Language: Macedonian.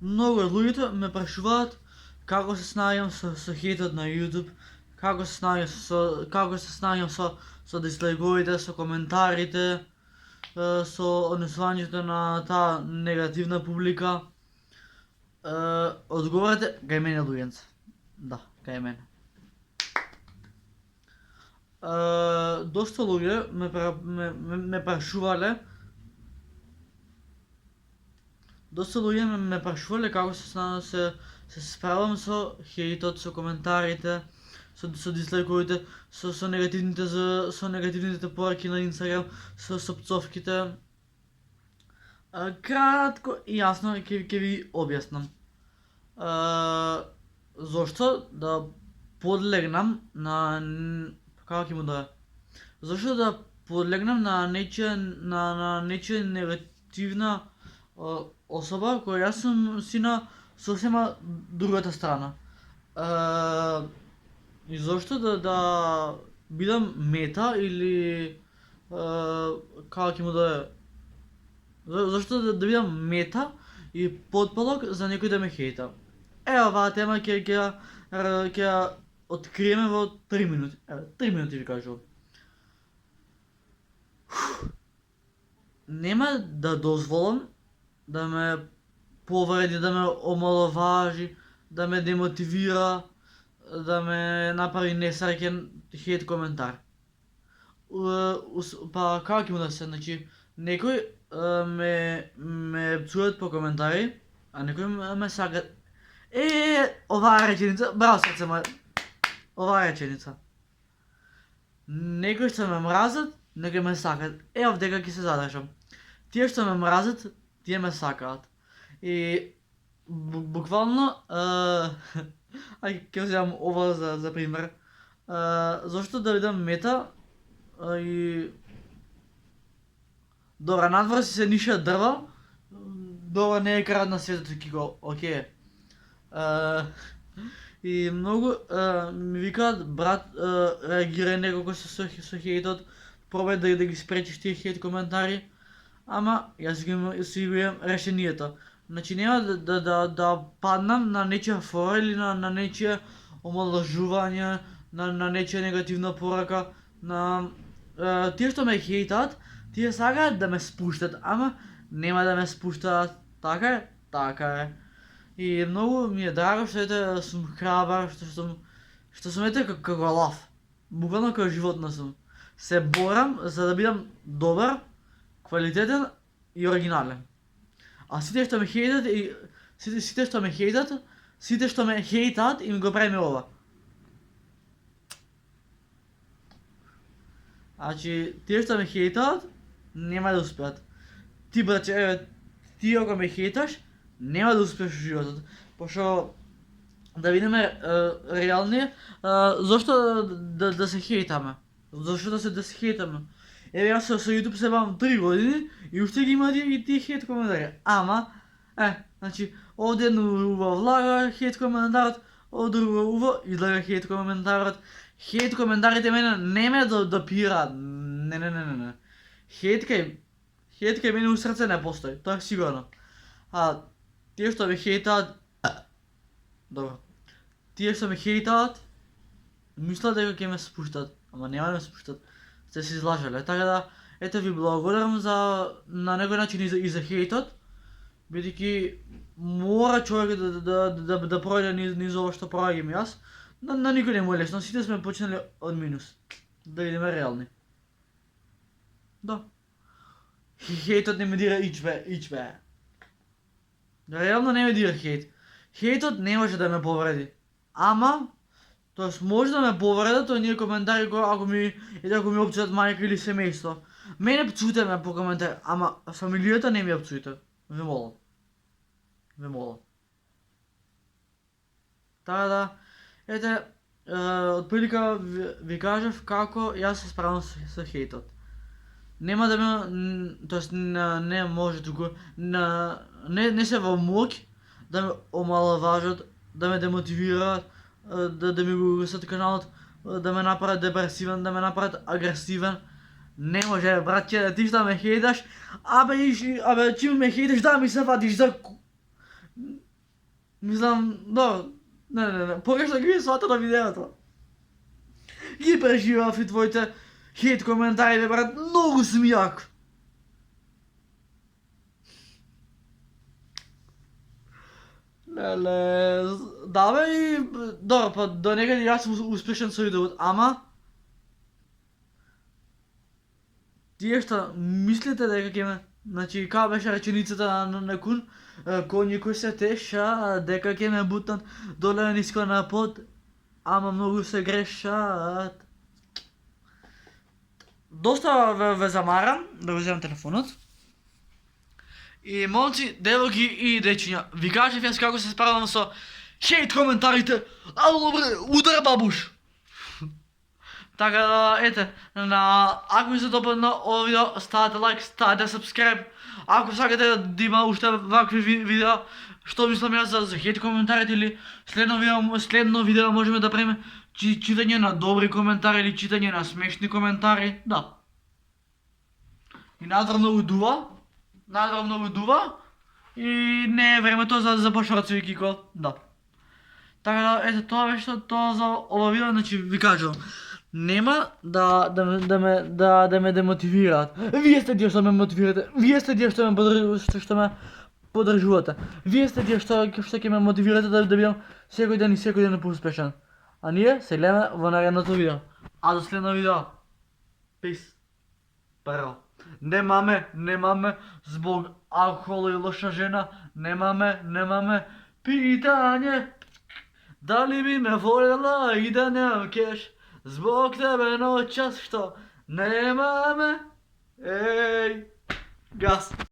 Много од луѓето ме прашуваат како се снаѓам со хейтот на YouTube, како се снаѓам со дизлайковите, со коментарите, со однесувањето на таа негативна публика. Одговорите кај мене луѓенце. Да, кај мене. Доста луѓе ме прашувале како се справам со хейтот, со коментарите, со дизлайковите, со негативните пораки на Инстаграм, со пцовките. Кратко и јасно ќе ви објаснам. Зошто да подлегнам на како ќе му да зошто да подлегнам на нечија негативна особа која јас сум си на сосема другата страна. И зошто да бидам мета или како ќе му да зошто да бидам мета и потпалок за некој да ме хејта. Оваа тема ќе откриеме во 3 минути. 3 минути ви кажувам. Нема да дозволам да ме повреди, да ме омаловажи, да ме демотивира, да ме направи несреќен хейт коментар. Па како ќе му да се, значи, некој ме пцуваат по коментари, а некој ме сака. Оваа реченица, браво срце моје. Оваа реченица. Некој што ме мразат, некој ме сакат. Овдека ќе се задржам. Тие што ме мразат, тие ме сакаат. И буквално, ќе вземам ова за пример. Зошто да бидам мета и добра, надвор си се ниша дрва, добра не е крај на светот, кико, окей. И многу ми викаат, брат, реагирај некако со хейтот, пробај да ги спречиш тие хейт коментари, ама јас си имам решението. Значи нема да паднам на нечија фора или на нечија омалажување, на нечија негативна порака, на тие што ме хейтаат, тие сакаат да ме спуштат, ама нема да ме спуштаат. Така е. И многу ми е драго што сум храбар, што сум како лав. Буквално како животно сум. Се борам за да бидам добар, квалитетен и оригинален. А сите што ме хейтаат, им го правиме ова. Значи, тие што ме хейтаат, нема да успеат. Ти, браќе, ти ако ме хейташ, нема да успееш во животот. Пошто да видиме реални, зошто да се хейтаме? Зошто да се хейтаме? Јас со YouTube се бавам 3 години и уште ги има и тие хейт коментари. Ама, значи, овде едно влага хейт коментарот, овде друго излага хейт коментарот. Хейт коментарите мене не ме допираат. Не. Хейт кај мене у срце не постои, тоа е сигурно. Тие што ме хейтаат, добро. Тие што ме хейтаат, мислат дека ќе ме спуштат, ама нема да ме спуштат. Сте се излажале. Така да, ето ви благодарам на некој начин и за хейтот, бидејќи мора човек да пројде низ ова што проаѓам јас. На никој не му е лесно, сите сме почнали од минус. Да видиме реални. Да. Хейтот не ме дира ичбе. Реално не ме дира хейт. Хейтот не може да ме повреди. Ама, тоест може да ме повредат оние коментари ако ми опцујат мајка или семејство. Мене пцујте ме по коментари, ама фамилијата не ми ја пцујте. Ве молам. Така да, ете, отприлика ви кажав како јас се справам со хейтот. Нема да ме, тоест не може туку, не се во моќ да ме омаловажат, да ме демотивираат, да ми го угасат каналот, да ме направат депресивен, да ме направат агресивен. Не може, братче, ти што ме хейташ, абе чим ме хейташ, да ми се вадиш за... Мислам, да, не, погрешно ги свата на видеото. Ги преживав и твоите хейт коментари, бе, брат, многу сум јак. Леле, да бе и, добро, па до некаде јас сум успешен со видеот, ама тие што мислите дека ќе ме, значи, као беше реченицата на Кун, коњи кои се теша, дека ќе ме бутнат доле ниско на под, ама многу се грешат. Доста ве замарам да го земам телефонот. И момци, девојки и дечиња, ви кажев јас како се справам со хейт коментарите. Ало бре, удар бабуш. Така да, ете, ако ви се допадна ово видео, ставете лайк, ставете subscribe. Ако сакате да има уште вакви видеа, што мислам јас за хейт коментарите, или следно видео можеме да правиме читање на добри коментари или читање на смешни коментари, да. И надвор многу дува, и не е времето за башарци и кико, да. Така да, ете, тоа беше тоа за ова видео, значи ви кажувам. Нема да ме демотивираат. Вие сте тие што ме мотивирате. Вие сте тие што ме поддржувате. Вие сте тие што ќе ме мотивирате да бидам секој ден поуспешен. А ние се гледаме во наредното видео. А до следно видео. Peace. Прво. Немаме због алкохол и лоша жена. Немаме питање. Дали би ме волела и да немам кеш? Због тебе ноќас што немаме. Еј, газ.